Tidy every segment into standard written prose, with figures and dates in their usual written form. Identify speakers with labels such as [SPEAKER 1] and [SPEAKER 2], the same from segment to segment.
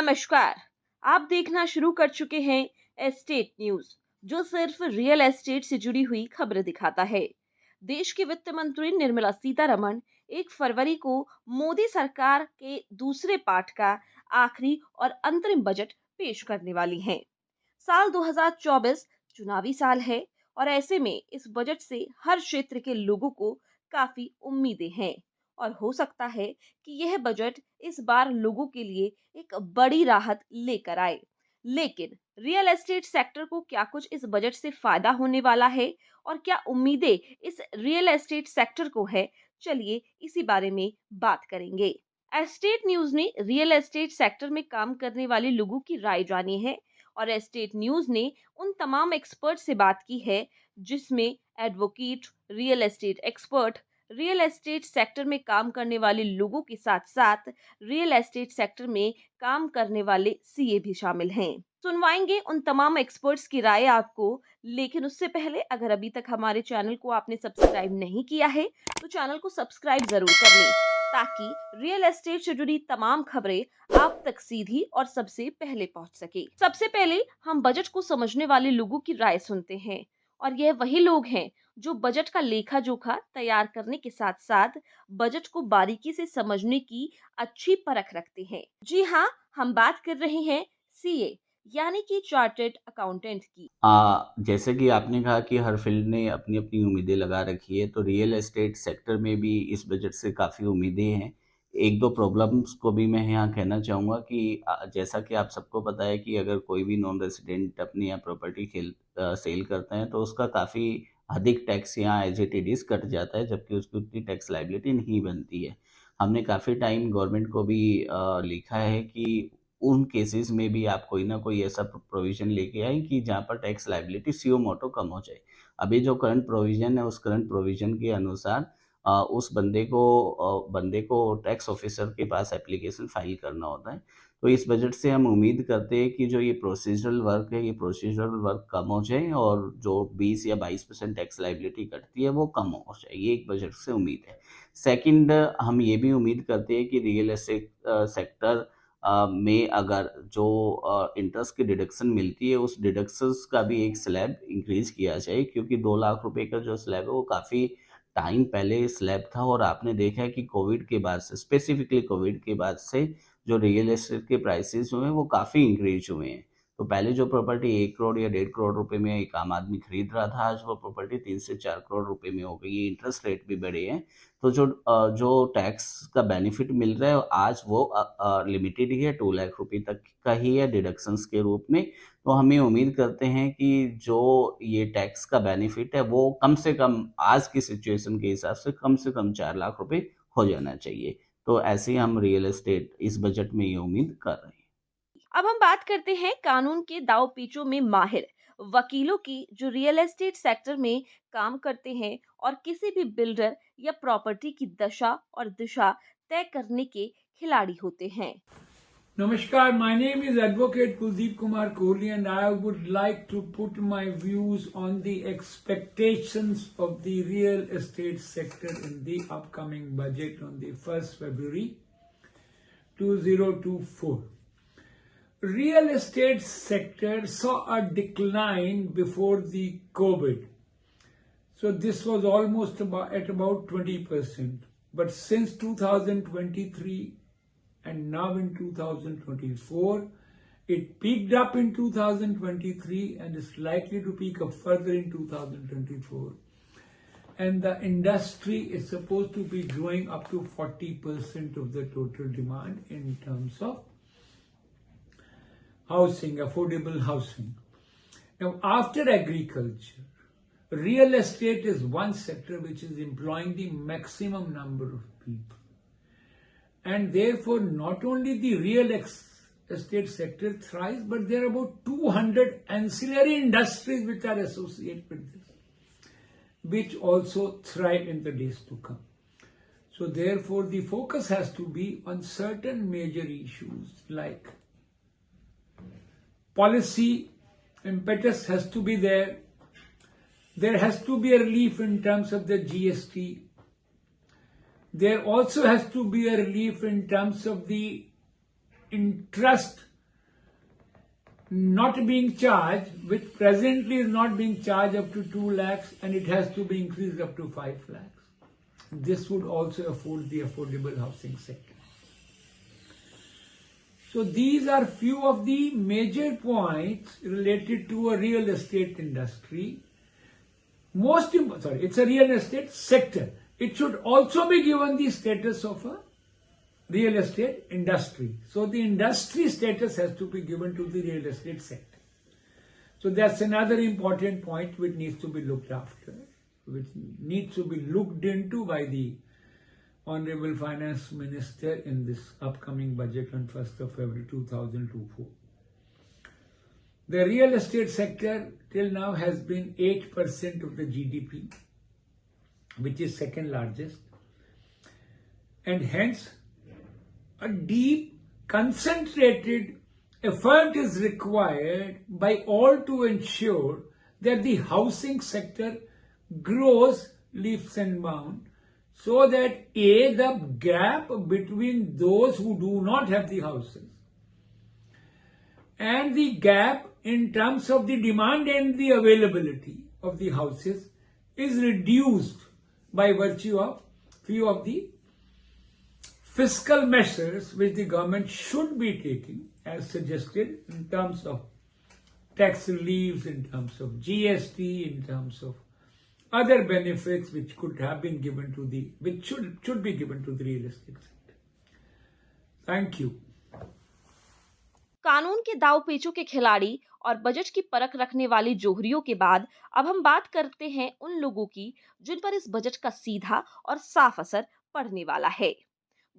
[SPEAKER 1] नमस्कार। आप देखना शुरू कर चुके हैं एस्टेट न्यूज, जो सिर्फ रियल एस्टेट से जुड़ी हुई खबरें दिखाता है। देश की वित्त मंत्री निर्मला सीतारमण 1 फरवरी को मोदी सरकार के दूसरे पार्ट का आखिरी और अंतरिम बजट पेश करने वाली हैं। साल 2024 चुनावी साल है और ऐसे में इस बजट से हर क्षेत्र के लोगों को काफी उम्मीदें हैं और हो सकता है कि यह बजट इस बार लोगों के लिए एक बड़ी राहत लेकर आए। लेकिन रियल एस्टेट सेक्टर को क्या कुछ इस बजट से फायदा होने वाला है और क्या उम्मीदें इस रियल एस्टेट सेक्टर को है? चलिए इसी बारे में बात करेंगे। एस्टेट न्यूज ने रियल एस्टेट सेक्टर में काम करने वाले लोगों की राय जानी है और एस्टेट न्यूज ने उन तमाम एक्सपर्ट से बात की है, जिसमें advocate, real estate expert, real estate sector में काम करने वाले लोगों के साथ साथ रियल एस्टेट सेक्टर में काम करने वाले सीए भी शामिल हैं। सुनवाएंगे उन तमाम एक्सपर्ट्स की राय आपको, लेकिन उससे पहले अगर अभी तक हमारे चैनल को आपने सब्सक्राइब नहीं किया है तो चैनल को सब्सक्राइब जरूर कर लें, ताकि रियल एस्टेट से जुड़ी तमाम खबरें आप तक सीधी और सबसे पहले पहुंच सके। सबसे पहले हम बजट को समझने वाले लोगों की राय सुनते हैं और यह वही लोग हैं जो बजट का लेखा जोखा तैयार करने के साथ साथ बजट को बारीकी से समझने की अच्छी परख रखते हैं। जी हाँ, हम बात कर रहे हैं सीए यानी कि चार्टर्ड अकाउंटेंट की।
[SPEAKER 2] जैसे कि आपने कहा कि हर फील्ड ने अपनी अपनी उम्मीदें लगा रखी है, तो रियल एस्टेट सेक्टर में भी इस बजट से काफ़ी उम्मीदें हैं। एक दो प्रॉब्लम्स को भी मैं यहाँ कहना चाहूँगा कि जैसा कि आप सबको पता है कि अगर कोई भी नॉन रेजिडेंट अपनी यहाँ प्रॉपर्टी सेल करते हैं तो उसका काफ़ी अधिक टैक्स यहाँ एज इट इज कट जाता है, जबकि उसकी उतनी टैक्स लायबिलिटी नहीं बनती है। हमने काफ़ी टाइम गवर्नमेंट को भी लिखा है कि उन केसेस में भी आप कोई ना कोई ऐसा प्रोविजन लेके आए कि जहाँ पर टैक्स लायबिलिटी सीओ मोटो कम हो जाए। अभी जो करंट प्रोविजन है, उस करंट प्रोविजन के अनुसार उस बंदे को टैक्स ऑफिसर के पास एप्लीकेशन फाइल करना होता है। तो इस बजट से हम उम्मीद करते हैं कि जो ये प्रोसीजरल वर्क है, ये प्रोसीजरल वर्क कम हो जाए और जो 20 या 22% टैक्स लायबिलिटी कटती है वो कम हो जाए। ये एक बजट से उम्मीद है। सेकंड, हम ये भी उम्मीद करते हैं कि रियल एस्टेट सेक्टर में अगर जो इंटरेस्ट की डिडक्शन मिलती है, उस डिडक्शंस का भी एक स्लैब इंक्रीज किया जाए, क्योंकि 2 लाख रुपए का जो स्लैब है वो काफ़ी टाइम पहले स्लैब था और आपने देखा है कि कोविड के बाद से, स्पेसिफिकली कोविड के बाद से जो रियल एस्टेट के प्राइसेस हुए हैं वो काफ़ी इंक्रीज हुए हैं। तो पहले जो प्रॉपर्टी 1 करोड़ या 1.5 करोड़ रुपए में एक आम आदमी खरीद रहा था, आज वो प्रॉपर्टी 3 से 4 करोड़ रुपए में हो गई है। इंटरेस्ट रेट भी बढ़े हैं। तो जो टैक्स का बेनिफिट मिल रहा है आज वो लिमिटेड ही है, 2 लाख रुपए तक का ही है डिडक्शंस के रूप में। तो हमें उम्मीद करते हैं कि जो ये टैक्स का बेनिफिट है वो कम से कम आज की सिचुएशन के हिसाब से कम 4 लाख रुपए हो जाना चाहिए। तो ऐसे ही हम रियल एस्टेट इस बजट में ये उम्मीद कर रहे हैं।
[SPEAKER 1] अब हम बात करते हैं कानून के दाव पेचों में माहिर वकीलों की, जो रियल एस्टेट सेक्टर में काम करते हैं और किसी भी बिल्डर या प्रॉपर्टी की दशा और दिशा तय करने के खिलाड़ी होते हैं।
[SPEAKER 3] Namaskar, my name is Advocate Kuldeep Kumar Kohli and I would like to put my views on the expectations of the real estate sector in the upcoming budget on the 1st February 2024. Real estate sector saw a decline before the COVID. So this was almost at about 20%. But since 2023 and now in 2024, it peaked up in 2023 and is likely to peak up further in 2024. And the industry is supposed to be growing up to 40% of the total demand in terms of housing, affordable housing. Now, after agriculture, real estate is one sector which is employing the maximum number of people. And therefore, not only the real estate sector thrives, but there are about 200 ancillary industries which are associated with this, which also thrive in the days to come. So therefore, the focus has to be on certain major issues like policy impetus has to be there. There has to be a relief in terms of the GST. There also has to be a relief in terms of the interest not being charged, which presently is not being charged up to 2 lakhs, and it has to be increased up to 5 lakhs. This would also afford the affordable housing sector. So these are few of the major points related to a real estate industry. It's a real estate sector. It should also be given the status of a real estate industry. So the industry status has to be given to the real estate sector. So that's another important point which needs to be looked after, which needs to be looked into by the Honorable Finance Minister in this upcoming budget on 1st of February 2024. The real estate sector till now has been 8% of the GDP, which is second largest, and hence a deep, concentrated effort is required by all to ensure that the housing sector grows leaps and bounds, so that the gap between those who do not have the houses and the gap in terms of the demand and the availability of the houses is reduced by virtue of few of the fiscal measures which the government should be taking, as suggested, in terms of tax reliefs, in terms of GST, in terms of other benefits which could have been given to the, which should be given to the real estate sector. Thank you.
[SPEAKER 1] कानून के दाव पेचों के खिलाड़ी और budget की परख रखने वाले जोहरियों के बाद अब हम बात करते हैं उन लोगों की जिन पर इस बजट का सीधा और साफ असर पड़ने वाला है।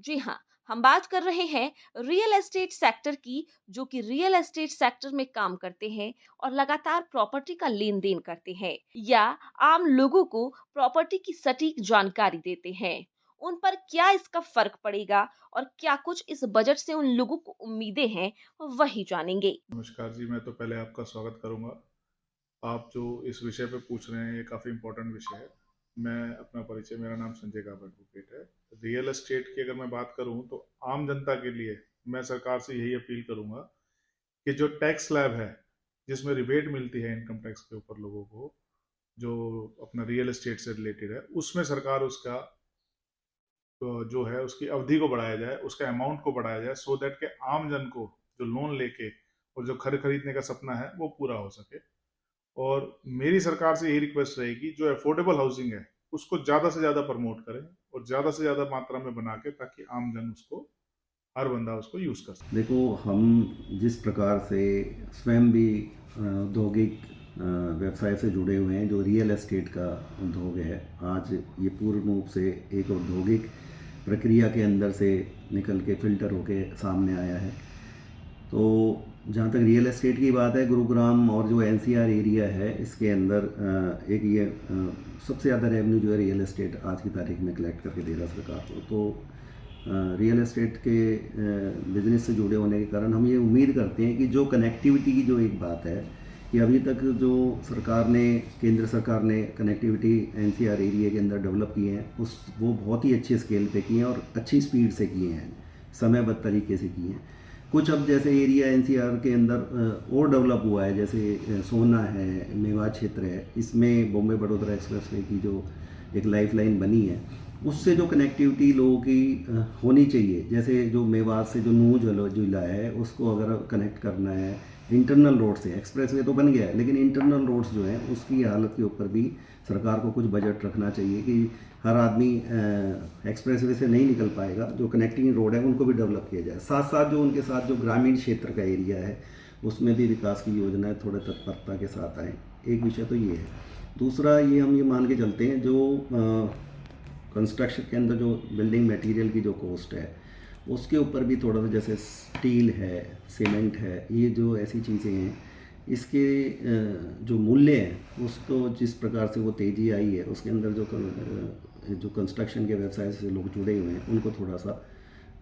[SPEAKER 1] जी हाँ, हम बात कर रहे हैं रियल एस्टेट सेक्टर की, जो कि रियल एस्टेट सेक्टर में काम करते हैं और लगातार प्रॉपर्टी का लेन देन करते हैं या आम लोगों को प्रॉपर्टी की सटीक जानकारी देते हैं। उन पर क्या इसका फर्क पड़ेगा और क्या कुछ इस बजट से उन लोगों को उम्मीदें हैं, वही जानेंगे।
[SPEAKER 4] नमस्कार जी, मैं तो पहले आपका स्वागत करूंगा। आप जो इस विषय पे पूछ रहे हैं ये काफ़ी इम्पोर्टेंट विषय है। मैं अपना परिचय, मेरा नाम संजय गाबा एडवोकेट है। रियल एस्टेट की अगर मैं बात करूं तो आम जनता के लिए मैं सरकार से यही अपील करूंगा कि जो टैक्स स्लैब है जिसमें रिबेट मिलती है इनकम टैक्स के ऊपर लोगों को, जो अपना रियल एस्टेट से रिलेटेड है, उसमें सरकार उसका जो है उसकी अवधि को बढ़ाया जाए, उसका अमाउंट को बढ़ाया जाए, सो दैट के आम जन को जो लोन लेके और जो घर खरीदने का सपना है वो पूरा हो सके। और मेरी सरकार से यही रिक्वेस्ट रहेगी, जो अफोर्डेबल हाउसिंग है उसको ज़्यादा से ज़्यादा प्रमोट करें और ज़्यादा से ज़्यादा मात्रा में बना के, ताकि आम जन उसको, हर बंदा उसको यूज़ कर सके।
[SPEAKER 2] देखो, हम जिस प्रकार से स्वयं भी औद्योगिक व्यवसाय से जुड़े हुए हैं, जो रियल एस्टेट का उद्योग है, आज ये पूर्ण रूप से एक औद्योगिक प्रक्रिया के अंदर से निकल के फिल्टर होके सामने आया है। तो जहाँ तक रियल एस्टेट की बात है, गुरुग्राम और जो एनसीआर एरिया है, इसके अंदर एक ये सबसे ज़्यादा रेवेन्यू जो है रियल एस्टेट आज की तारीख में कलेक्ट करके दे रहा सरकार को। तो रियल एस्टेट के बिजनेस से जुड़े होने के कारण हम ये उम्मीद करते हैं कि जो कनेक्टिविटी की जो एक बात है कि अभी तक जो सरकार ने, केंद्र सरकार ने कनेक्टिविटी एनसीआर एरिया के अंदर डेवलप किए हैं, वो बहुत ही अच्छे स्केल पे किए हैं और अच्छी स्पीड से किए हैं, समयबद्ध तरीके से किए हैं। कुछ अब जैसे एरिया एनसीआर के अंदर और डेवलप हुआ है, जैसे सोना है, मेवात क्षेत्र है, इसमें बॉम्बे बड़ौदा एक्सप्रेसवे की जो एक लाइफलाइन बनी है, उससे जो कनेक्टिविटी लोगों की होनी चाहिए, जैसे जो मेवात से जो नूह जिला है उसको अगर कनेक्ट करना है इंटरनल रोड से, एक्सप्रेसवे तो बन गया है लेकिन इंटरनल रोड्स जो हैं उसकी हालत के ऊपर भी सरकार को कुछ बजट रखना चाहिए कि हर आदमी एक्सप्रेसवे से नहीं निकल पाएगा, जो कनेक्टिंग रोड है उनको भी डेवलप किया जाए। साथ साथ जो उनके साथ जो ग्रामीण क्षेत्र का एरिया है उसमें भी विकास की योजनाएं थोड़े तत्परता के साथ आएँ। एक विषय तो ये है। दूसरा, ये हम ये मान के चलते हैं, जो कंस्ट्रक्शन के अंदर जो बिल्डिंग मटेरियल की जो कॉस्ट है उसके ऊपर भी थोड़ा सा, जैसे स्टील है, सीमेंट है, ये जो ऐसी चीज़ें हैं, इसके जो मूल्य हैं उसको जिस प्रकार से वो तेज़ी आई है, उसके अंदर जो कंस्ट्रक्शन के व्यवसाय से लोग जुड़े हुए हैं उनको थोड़ा सा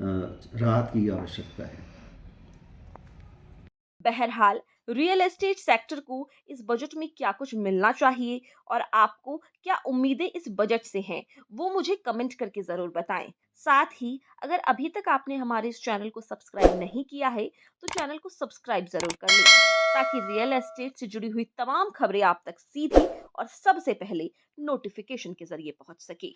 [SPEAKER 2] राहत की आवश्यकता है।
[SPEAKER 1] बहरहाल रियल एस्टेट सेक्टर को इस बजट में क्या कुछ मिलना चाहिए और आपको क्या उम्मीदें इस बजट से हैं, वो मुझे कमेंट करके ज़रूर बताएं। साथ ही अगर अभी तक आपने हमारे इस चैनल को सब्सक्राइब नहीं किया है, तो चैनल को सब्सक्राइब ज़रूर कर लें, ताकि रियल एस्टेट से जुड़ी हुई तमाम खबरें आप तक सीधी और सबसे पहले नोटिफिकेशन के ज़रिए पहुंच सके।